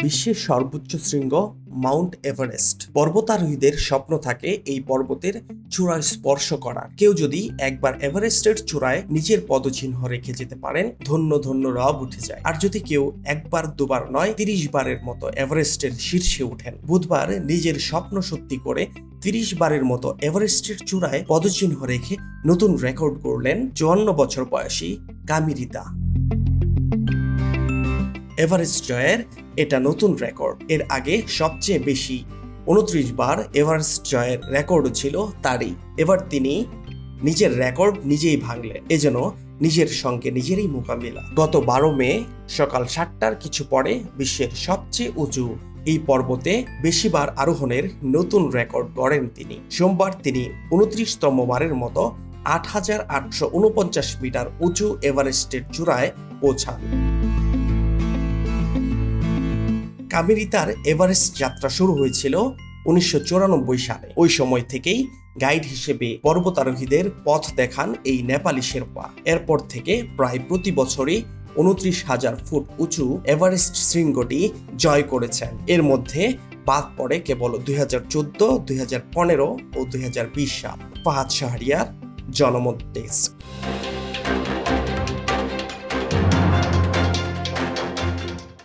বিশ্বের সর্বোচ্চ শৃঙ্গ মাউন্ট এভারেস্ট। পর্বতারোহীদের স্বপ্ন থাকে এই পর্বতের চূড়ায় স্পর্শ করার। কেউ যদি একবার এভারেস্টের চূড়ায় নিজের পদচিহ্ন রেখে যেতে পারেন, ধন্য ধন্য রব উঠে যায়। আর যদি কেউ একবার দুবার নয় 30 বারের মতো এভারেস্টের শীর্ষে উঠেন। বুধবার নিজের স্বপ্ন সত্যি করে 30 বারের মতো এভারেস্টের চূড়ায় পদচিহ্ন রেখে নতুন রেকর্ড করলেন 54 বছর বয়সী কামিরিতা। এভারেস্ট জয়ের এটা নতুন রেকর্ড। এর আগে সবচেয়ে বেশি 29 বার এভারেস্ট জয়ের রেকর্ডও ছিল তারই। এবার তিনি নিজের রেকর্ড নিজেই ভাঙলেন। এজন্য নিজের সঙ্গে নিজেরই মোকাবিলা। গত 12 মে সকাল 7টার কিছু পরে বিশ্বের সবচেয়ে উঁচু এই পর্বতে বেশিবার আরোহণের নতুন রেকর্ড গড়েন তিনি। সোমবার তিনি 29তম বারের মতো 8,849 মিটার উঁচু এভারেস্টের চূড়ায় পৌঁছান। কামিরিতার এভারেস্ট যাত্রা শুরু হয়েছিল 1994 সালে। ওই সময় থেকেই গাইড হিসেবে পর্বতারোহীদের পথ দেখান এই নেপালি শেরপা। এরপর থেকে প্রায় প্রতি বছরই 29,000 ফুট উঁচু এভারেস্ট শৃঙ্গটি জয় করেছেন। এর মধ্যে বাদ পড়ে কেবল 2014, 2015 ও 2020 সাল। ফাহাদ শাহরিয়ার, জনমত ডেস্ক।